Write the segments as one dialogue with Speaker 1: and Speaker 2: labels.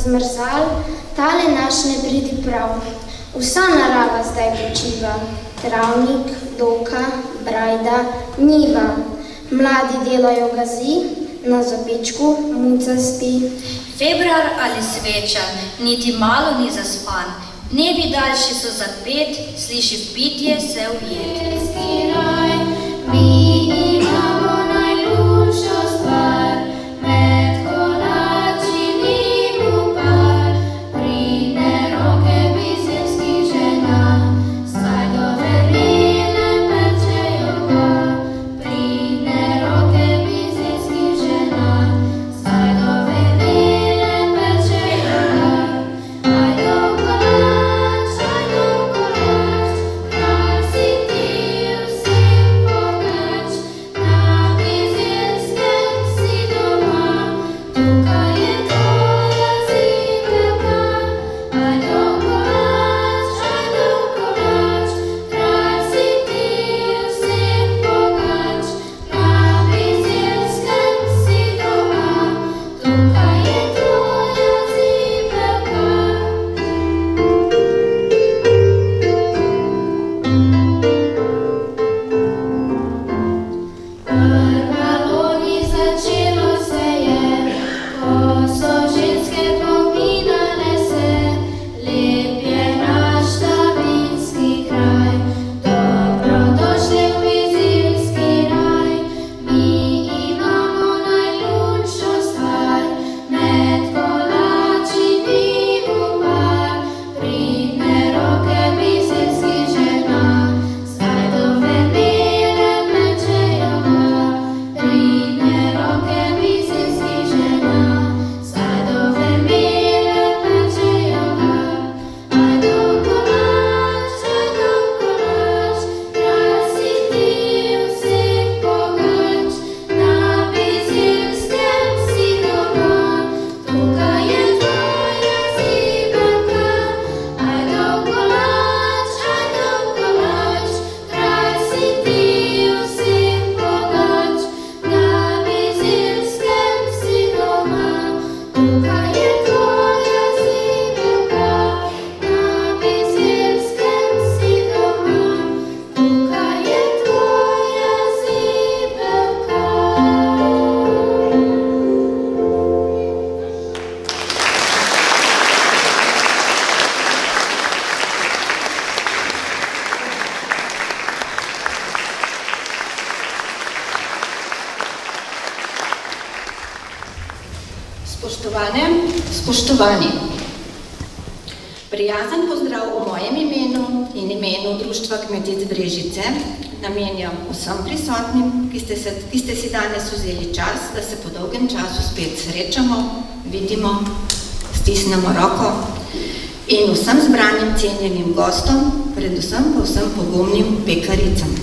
Speaker 1: zmrzal, tale naš ne pridi prav. Vsa narava zdaj počiva, travnik, doka, brajda, njiva. Mladi delajo gazi, na zopečku muca spi.
Speaker 2: Februar ali sveča, niti malo ni zaspan. Dnevi daljši so za 5, sliši pitje se ujet. Mi imamo najljubšo stvar, med kolači nimu par. Pridne roke bizeljskih žena, saj do verile pečejo ga. Pridne roke bizeljskih žena, saj do verile pečejo ga. Ajdo kolač, kralj si ti vsem bogač. Na Bizeljskem si doma, tukaj je tvoja zibelka. Ajdo kolač, kralj si ti vsem bogač. Na Bizeljskem si doma, tukaj je tvoja zibelka. Prva loni začelo se je, ko so ženske pominale se. Lep je naš Tavinski kraj, dobrodošli v Bizeljski raj. Mi imamo najljubšo stvar, med kolači nimu par. Pridne roke bizeljskih žena, saj do verile pečejo ga. Pridne roke bizeljskih žena, saj do verile pečejo ga. Ajdo kolač, kralj si ti vsem bogač. Na Bizeljskem si doma, tukaj je tvoja zibelka. Ajdo kolač, kralj si ti vsem bogač. Na Bizeljskem si doma, tukaj je tvoja zibelka. Na Bizeljskem si doma, tukaj je tvoja zibelka.
Speaker 3: Spoštovane, spoštovani. Prijazen pozdrav v mojem imenu in imenu Društva kmetic Brežice namenjam vsem prisotnim, ki ste si danes vzeli čas, da se po dolgem času spet srečamo, vidimo, stisnemo roko, in vsem zbranim cenjenim gostom, predvsem pa vsem pogumnim pekaricam.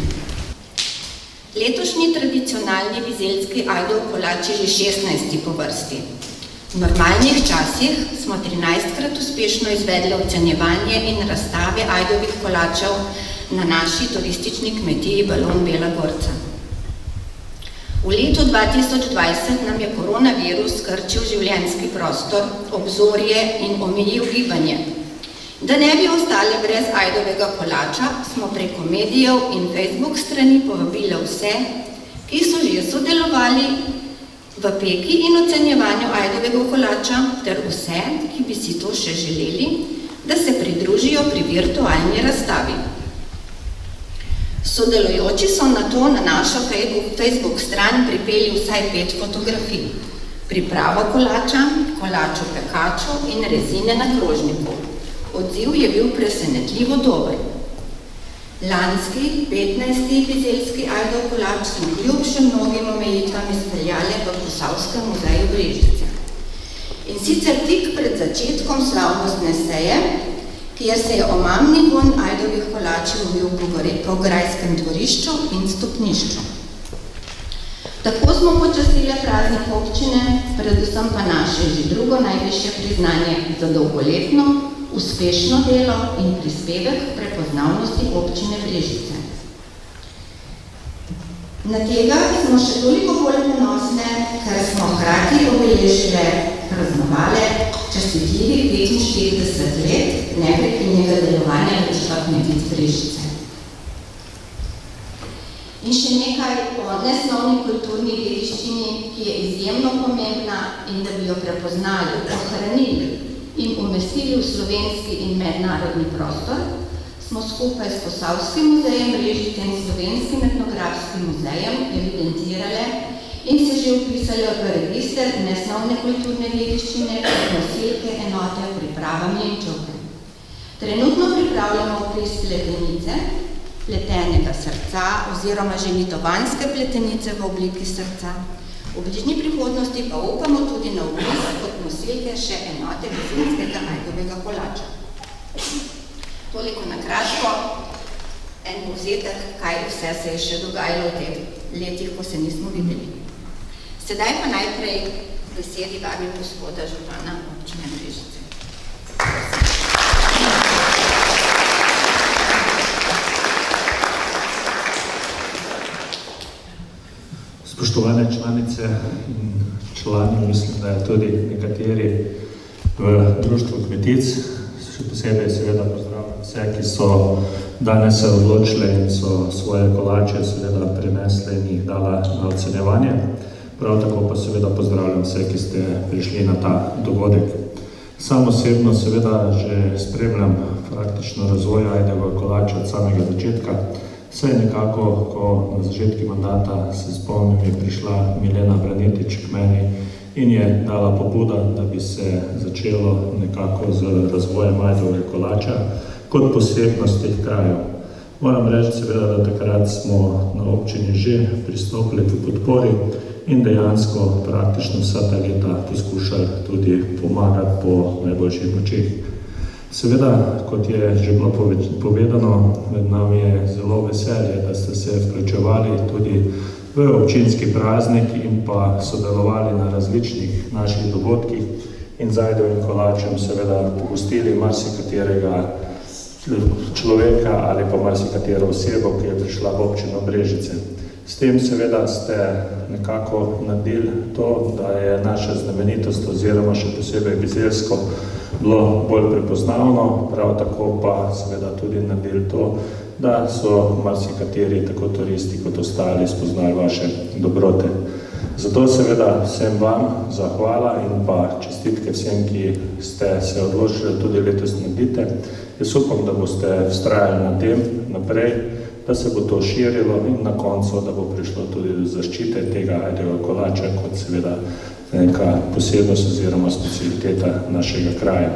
Speaker 3: Letošnji tradicionalni bizeljski ajdov kolač je že 16. po vrsti. V normalnih časih smo 13-krat uspešno izvedli ocenjevanje in razstave ajdovih kolačev na naši turistični kmetiji Balon Bela Gorca. V letu 2020 nam je koronavirus skrčil življenjski prostor, obzorje in omejil gibanje. Da ne bi ostale brez ajdovega kolača, smo preko medijev in Facebook strani povabili vse, ki so že sodelovali v peki in ocenjevanju ajdovega kolača, ter vse, ki bi si to še želeli, da se pridružijo pri virtualni razstavi. Sodelujoči so nato na našo Facebook stran pripeli vsaj 5 fotografij. Pripravo kolača, kolač v pekaču in rezine na krožniku. Odziv je bil presenetljivo dober. Lanski 15. bizeljski ajdov kolač smo kljub še mnogim omejitvam izpeljali v Posavskem muzeju Brežice. In sicer tik pred začetkom slavnostne seje, kjer se je omamni vonj ajdovih kolačev uvil po grajskem dvorišču in stopnišču. Tako smo počastili praznik občine, predvsem pa naše že drugo najvišje priznanje za dolgoletno, uspešno delo in prispevek k prepoznavnosti občine Brežice. Na tega smo še toliko bolj ponosne, ker smo hkrati obeležile, praznovale častitljivih 45 let neprekinjenega delovanja Društva kmetic Brežice. In še nekaj o nesnovni kulturni dediščini, ki je izjemno pomembna in da bi jo prepoznali, ohranili in umestili v slovenski in mednarodni prostor, smo skupaj s Posavskim muzejem Brežice in Slovenskim etnografskim muzejem evidentirale in se že vpisali v register nesnovne kulturne dediščine kot nosilke enote priprava mlinčevke. Trenutno pripravljamo vpis pletenice, pletenega srca oziroma ženitovanske pletenice v obliki srca. V bližnji prihodnosti pa upamo tudi na vpis kot nosilke še enote bizeljskega ajdovega kolača. Toliko na kratko, en povzetek, kaj vse se je še dogajalo v teh letih, ko se nismo videli. Sedaj pa najprej besedi vabim gospoda župana občine Brežice.
Speaker 4: Spoštovane članice in člani, mislim, da je tudi nekateri v Društvu kmetic, še posebej seveda pozdravljam vse, ki so danes se odločili in so svoje kolače seveda prinesli in jih dala na ocenjevanje. Prav tako pa seveda pozdravljam vse, ki ste prišli na ta dogodek. Sam osebno seveda že spremljam praktično razvoj ajdovega kolača od samega začetka. Vse nekako, ko na začetku mandata se spomnim, je prišla Milena Branetič k meni in je dala pobuda, da bi se začelo nekako z razvojem ajdovega kolača kot posebnosti krajev. Moram reči seveda, da takrat smo na občini že pristopili k podpori in dejansko praktično vsa ta leta poskušali tudi pomagati po najboljših močeh. Seveda, kot je že bilo povedano, med nami je zelo veselje, da ste se vključevali tudi v občinski praznik in pa sodelovali na različnih naših dogodkih in z ajdovim kolačem seveda pogostili marsikaterega človeka ali pa marsikatero osebo, ki je prišla v občino Brežice. S tem seveda ste nekako naredili to, da je naša znamenitost oziroma še posebej bizeljsko bilo bolj prepoznavno, prav tako pa seveda tudi naredili to, da so marsikateri, tako turisti kot ostali, spoznali vaše dobrote. Zato seveda vsem vam zahvala in pa čestitke vsem, ki ste se odločili tudi letos naredite. Jaz upam, da boste vztrajali na tem naprej, da se bo to širilo in na koncu, da bo prišlo tudi do zaščite tega ajdovega kolača kot seveda neka posebnost oziroma specialiteta našega kraja.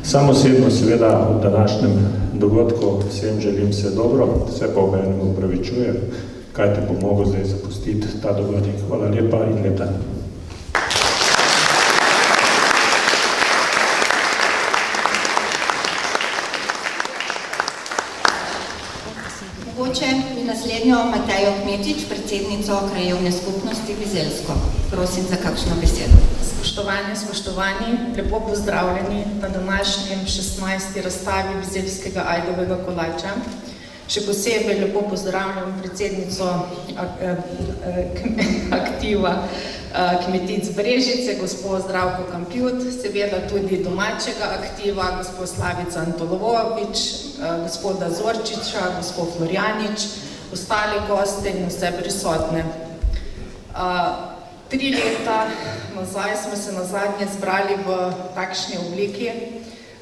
Speaker 4: Sam osebno seveda v današnjem dogodku vsem želim vse dobro, se pa obenem opravičujem, kaj te bo mogel zdaj zapustiti ta dogodek. Hvala lepa in lep dan.
Speaker 3: Mogoče bi naslednjo Matejo Kmetič, predsednico Krajevne skupnosti Bizeljsko. Prosim za kakšno besedo.
Speaker 5: Spoštovani, lepo pozdravljeni na današnjem 16. razstavi bizeljskega ajdovega kolača. Še posebej lepo pozdravljam predsednico aktiva Kmetic Brežice, gospod Zdravko Kampjut, seveda tudi domačega aktiva, gospod Slavica Antolovovič, gospoda Zorčiča, gospod Florjanič, ostali goste in vse prisotne. 3 leta nazaj smo se nazadnje zbrali v takšni obliki.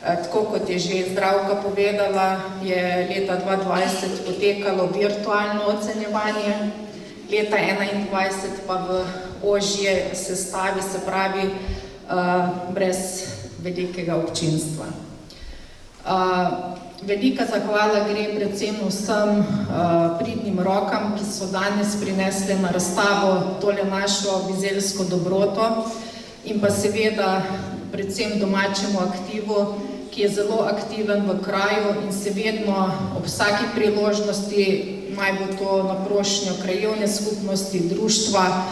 Speaker 5: Tako kot je že Zdravka povedala, je leta 2020 potekalo virtualno ocenjevanje, leta 2021 pa v ožje sestavi, se pravi brez velikega občinstva. Velika zahvala gre predvsem vsem pridnim rokam, ki so danes prinesli na razstavo tole našo bizeljsko dobroto in pa seveda predvsem domačemu aktivu, ki je zelo aktiven v kraju in se vedno ob vsaki priložnosti, naj bo to na prošnjo krajevne skupnosti, društva,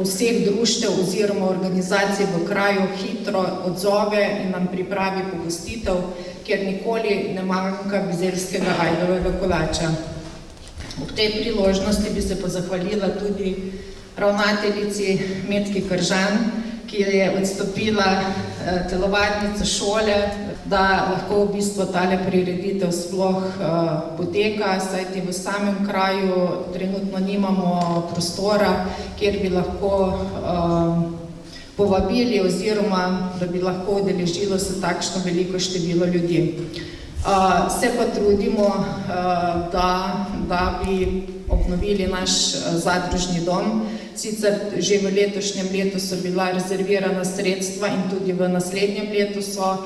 Speaker 5: vseh društev oziroma organizacij v kraju hitro odzove in nam pripravi pogostitev, kjer nikoli ne manjka bizeljskega ajdovega kolača. Ob tej priložnosti bi se pa zahvalila tudi ravnateljici Metki Kržan, ki je odstopila telovadnico šole, da lahko v bistvu tale prireditev sploh poteka, saj v samem kraju trenutno nimamo prostora, kjer bi lahko povabili oziroma da bi lahko udeležilo se takšno veliko število ljudi. Se pa trudimo, da bi obnovili naš zadružni dom. Sicer že v letošnjem letu so bila rezervirana sredstva in tudi v naslednjem letu so,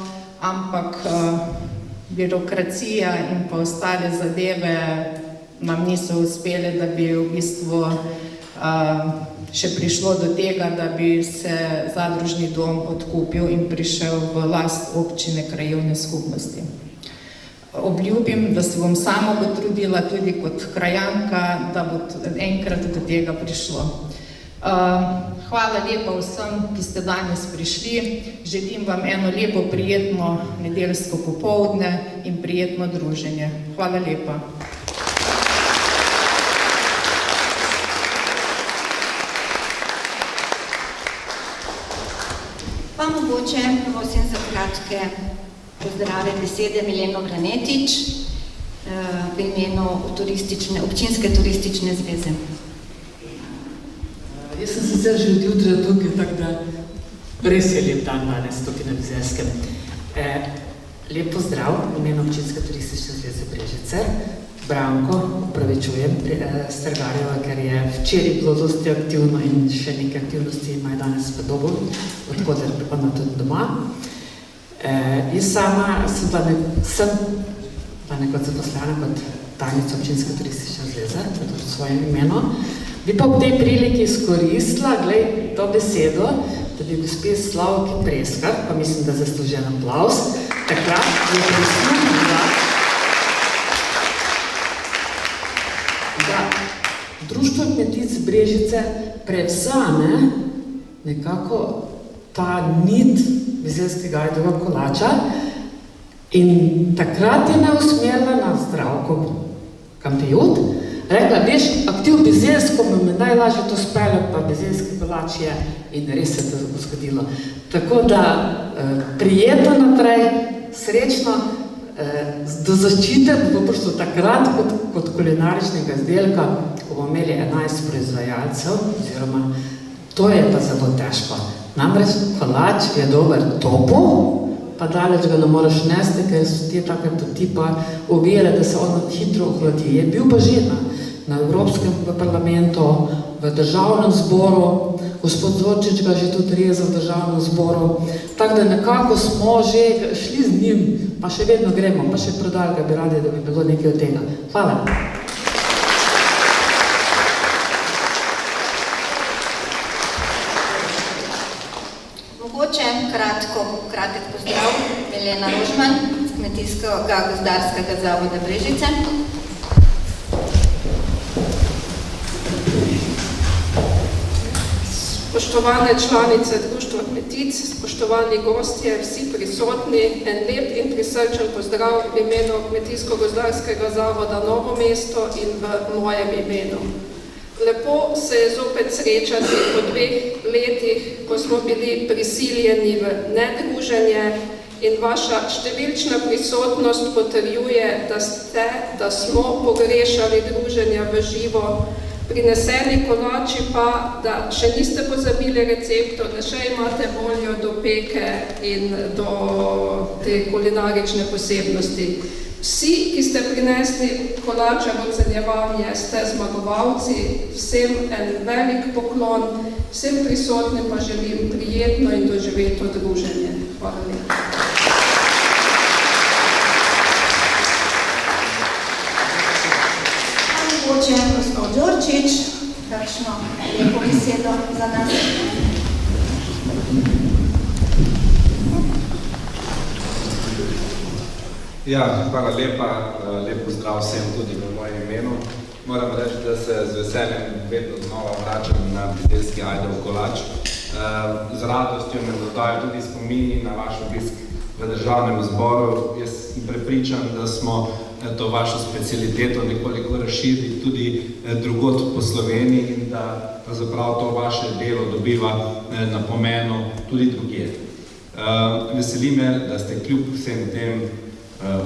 Speaker 5: ampak birokracija in pa ostale zadeve nam niso uspele, da bi v bistvu še prišlo do tega, da bi se zadružni dom odkupil in prišel v last občine krajevne skupnosti. Obljubim, da se bom sama potrudila tudi kot krajanka, da bo enkrat do tega prišlo. Hvala lepa vsem, ki ste danes prišli. Želim vam eno lepo, prijetno nedeljsko popoldne in prijetno druženje. Hvala lepa.
Speaker 3: Pa mogoče prosim za kratke pozdrave besede Mileno Granetič v imenu občinske turistične zveze.
Speaker 6: Jaz sem sicer že od jutra tukaj, tako da res je lep dan danes tukaj na Bizeljskem. Lep pozdrav v imenu občinske turistične zveze Brežice. Branko, upravičujem, Strgarjeva, ker je včeraj bilo dosti aktivno in še nekaj aktivnosti imajo danes v dobu, odkoder ona tudi doma. Jaz sama sem nekaj zaposlena kot tajnica občinske turistične zveze, tudi v svojem imenu. Bi pa v tej priliki izkoristila, to besedo, da bi gospe Slavki Preskar, pa mislim, da zaslužen aplavz, takrat je prisluhnila, da Društvo kmetic Brežice prevzame nekako ta nit bizeljskega ajdovega kolača in takrat je me usmerila na Zdravko Kampijut. Rekla, veš, aktiv bizeljsko me najlažje to speljati, pa bizeljski kolač je in res se to zgodilo. Tako da prijetno naprej, srečno, do zaščite bo prišlo takrat kot kulinaričnega izdelka, ko bomo imeli 11 proizvajalcev, oziroma to je pa zelo težko. Namreč kolač je dober topo, pa daleč ga ne moraš nesti, ker so te take tipa ovire, da se ono hitro ohladi. Je bil pa že na Evropskem parlamentu, v državnem zboru, gospod Zorčič ga že tudi rezal v državnem zboru, tako da nekako smo že šli z njim, pa še vedno gremo, pa še prodali ga bi radi, da bi bilo nekaj od tega. Hvala.
Speaker 3: Mogoče kratek pozdrav Milena Rožman z Kmetijskega gozdarskega zavoda Brežice.
Speaker 7: Spoštovane članice Društva kmetic, spoštovani gostje, vsi prisotni, en lep in prisrčen pozdrav v imenu Kmetijsko-gozdarskega zavoda Novo mesto in v mojem imenu. Lepo se je zopet srečati po 2 letih, ko smo bili prisiljeni v nedruženje in vaša številčna prisotnost potrjuje, da smo pogrešali druženja v živo, prineseni kolači pa, da še niste pozabili receptov, da še imate voljo do peke in do te kulinarične posebnosti. Vsi, ki ste prinesli kolače v ocenjevanje, ste zmagovalci, vsem en velik poklon, vsem prisotnim pa želim prijetno in doživeto druženje. Hvala lepa.
Speaker 8: Mogoče gospod Đorčič, kakšno lepo besedo za nas.
Speaker 9: Ja, hvala lepa, lep pozdrav vsem tudi v mojem imenu. Moram reči, da se z veseljem vedno znova vračam na bizeljski ajdov kolač. Z radostjo me dodajo tudi spomini na vaš obisk v državnem zboru. Jaz sem prepričan, da smo to vašo specialiteto nekoliko razširi tudi drugod po Sloveniji in da pravzaprav to vaše delo dobiva na pomenu tudi drugje. Veseli me, da ste kljub vsem tem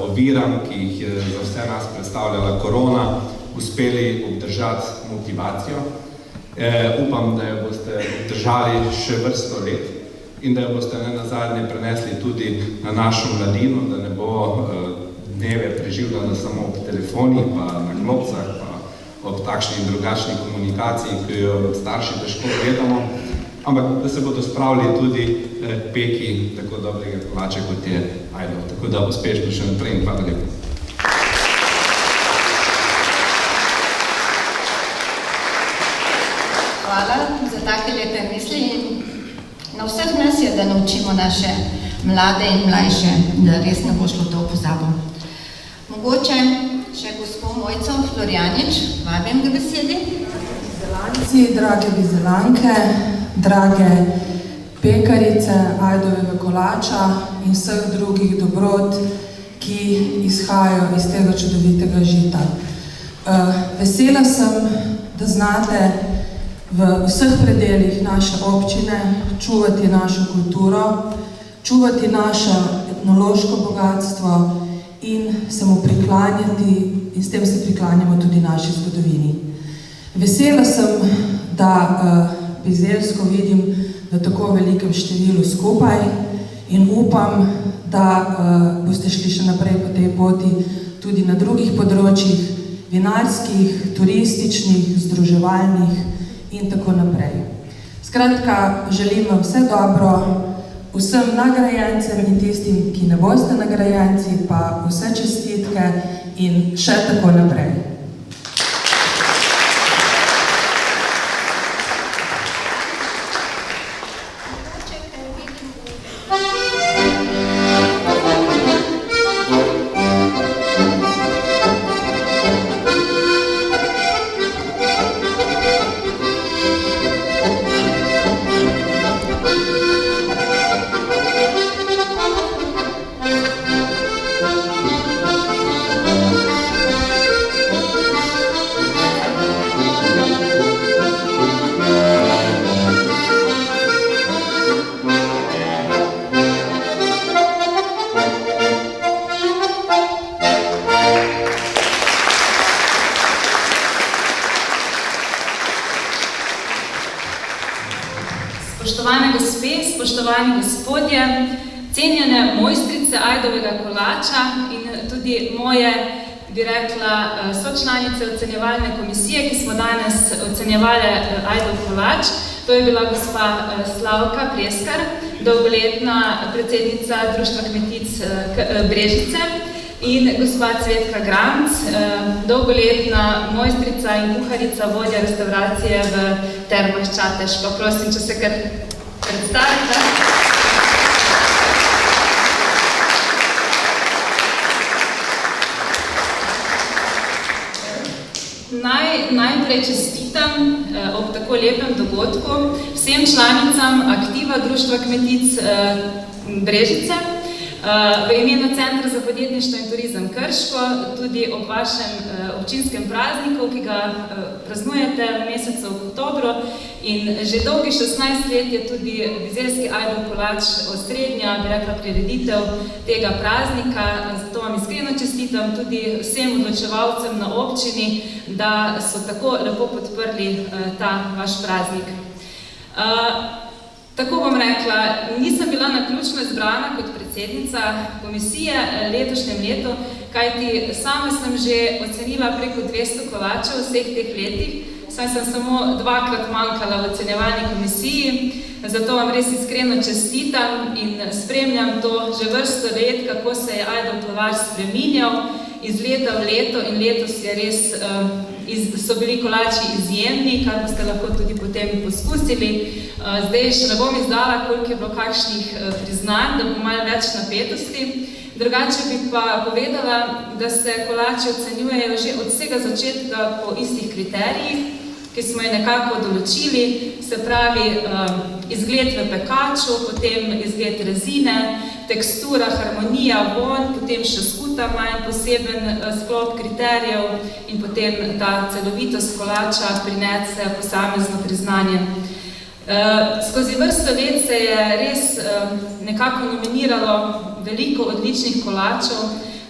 Speaker 9: oviram, ki jih je za vse nas predstavljala korona, uspeli obdržati motivacijo. Upam, da jo boste obdržali še vrsto let in da jo boste nenazadnje prenesli tudi na našo mladino, da ne bo dneve preživljala samo ob telefonih, pa na klopcah, pa ob takšni in drugačni komunikaciji, ki jo starši težko gledamo, ampak da se bodo spravili tudi peki tako dobrega kolača, kot je Ajdov. Tako da uspešno še naprej in hvala lepo.
Speaker 3: Hvala za take lepe misli in na vseh nas je, da naučimo naše mlade in mlajše, da res ne bo šlo to v pozabo. Mogoče še gospod Mojco Florjanič, vabim ga besedi.
Speaker 10: Vizelanci, drage vizelanke, drage pekarice Ajdovega kolača in vseh drugih dobrot, ki izhajajo iz tega čudovitega žita. Vesela sem, da znate v vseh predelih naše občine čuvati našo kulturo, čuvati naše etnološko bogatstvo in se mu priklanjati in s tem se priklanjamo tudi naši zgodovini. Vesela sem, da Bizeljsko vidim v tako velikem številu skupaj in upam, da boste šli še naprej po tej poti tudi na drugih področjih, vinarskih, turističnih, združevalnih in tako naprej. Skratka, želim vam vse dobro, vsem nagrajencem in tistim, ki ne boste nagrajenci, pa vse čestitke in še tako naprej.
Speaker 11: Spoštovane gospe, spoštovani gospodje, cenjene mojstrice Ajdovega kolača in tudi moje, bi rekla, sočlanice ocenjevalne komisije, ki smo danes ocenjevali Ajdov kolač. To je bila gospa Slavka Preskar, dolgoletna predsednica Društva kmetic Brežice in gospa Cvetka Gramc, dolgoletna mojstrica in kuharica, vodja restauracije v Termah Čatež. Pa prosim, če se kar predstavite. Najprej čestitam ob tako lepem dogodku vsem članicam aktiva Društva kmetic Brežice v imenu Centra za podjetništvo in turizem Krško, tudi ob vašem občinskem prazniku, ki ga praznujete v mesecu oktobru. In že dolgi 16 let je tudi Bizeljski Ajdov kolač osrednja, bi rekla, prireditev tega praznika. Zato vam iskreno čestitam tudi vsem odločevalcem na občini, da so tako lepo podprli ta vaš praznik. Tako bom rekla, nisem bila naključno izbrana kot predsednica komisije letošnjem letu, kajti sama sem že ocenila preko 200 kolačev vseh teh letih, saj sem samo 2-krat manjkala v ocenjevalni komisiji, zato vam res iskreno čestitam in spremljam to že vrsto let, kako se je Ajdov kolač spreminjal iz leta v leto in letos je res, so bili kolači izjemni, kar boste lahko tudi potem poskusili. Zdaj še ne bom izdala, koliko je bilo kakšnih priznanj, da bo malo več napetosti. Drugače bi pa povedala, da se kolači ocenjujejo že od vsega začetka po istih kriterijih, ki smo jih nekako določili, se pravi izgled v pekaču, potem izgled rezine, tekstura, harmonija, vonj, potem še skuta ima en poseben sklop kriterijev in potem ta celovitost kolača prinese posamezno priznanje. Skozi vrsto let se je res nekako nominiralo veliko odličnih kolačev,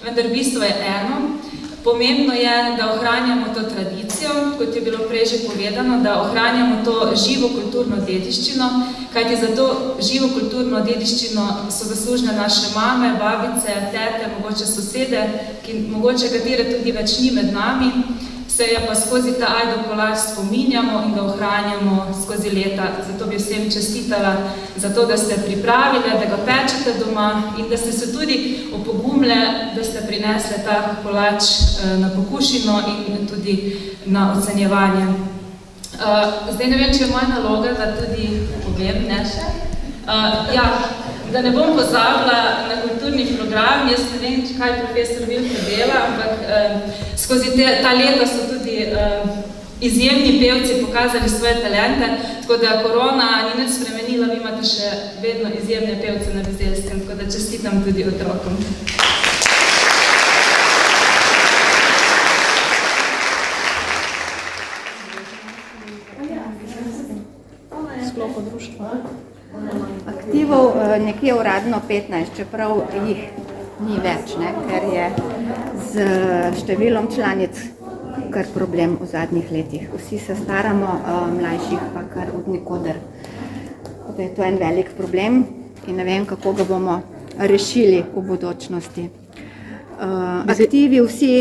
Speaker 11: vendar bistvo je eno. Pomembno je, da ohranjamo to tradicijo, kot je bilo prej že povedano, da ohranjamo to živo kulturno dediščino, kajti za to živo kulturno dediščino so zaslužne naše mame, babice, tete, mogoče sosede, mogoče katere tudi več ni med nami, se je pa skozi ta Ajdov kolač spominjamo in ga ohranjamo skozi leta. Zato bi vsem čestitala za to, da ste pripravili, da ga pečete doma in da ste se tudi opogumile, da ste prinesli ta kolač na pokušino in tudi na ocenjevanje. Zdaj ne vem, če je moja naloga, da tudi povem, ne še? Da ne bom pozabila na kulturni program, jaz ne vem, kaj profesor Vilko dela, ampak skozi ta leta so tudi izjemni pevci pokazali svoje talente, tako da korona ni nič spremenila, vi imate še vedno izjemne pevce na Bizelskem, tako da čestitam tudi otrokom.
Speaker 12: Sklopo društva.
Speaker 3: Aktivov nekje uradno 15, čeprav jih ni več, ker je z številom članic kar problem v zadnjih letih. Vsi se staramo, mlajših pa kar od nikoder. Da je to en velik problem in ne vem, kako ga bomo rešili v bodočnosti. Aktivi vsi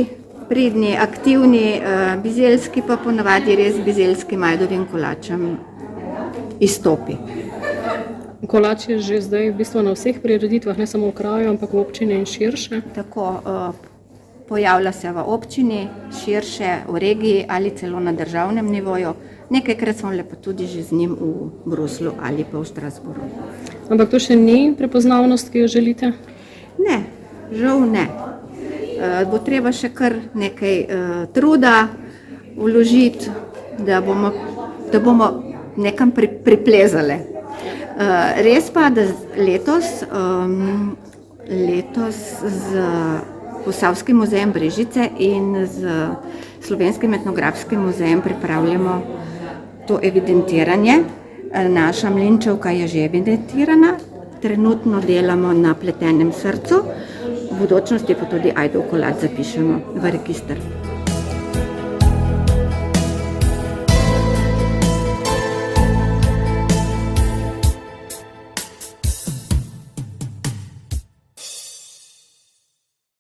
Speaker 3: pridni, aktivni, bizeljski pa ponavadi res bizelskim Ajdovim kolačem izstopi.
Speaker 12: Kolač je že zdaj v bistvu na vseh prireditvah, ne samo v kraju, ampak v občini in širše.
Speaker 3: Tako, pojavlja se v občini, širše, v regiji ali celo na državnem nivoju. Nekajkrat smo lepo tudi že z njim v Bruslu ali pa v Strasbourgu.
Speaker 12: Ampak to še ni prepoznavnost, ki jo želite?
Speaker 3: Ne, žal ne. Bo treba še kar nekaj truda vložiti, da bomo nekam priplezali. Res pa, da letos z Posavskim muzejem Brežice in z Slovenskim etnografskim muzejem pripravljamo to evidentiranje. Naša mlinčevka je že evidentirana, trenutno delamo na pletenem srcu, v bodočnosti pa tudi Ajdov kolač zapišemo v register.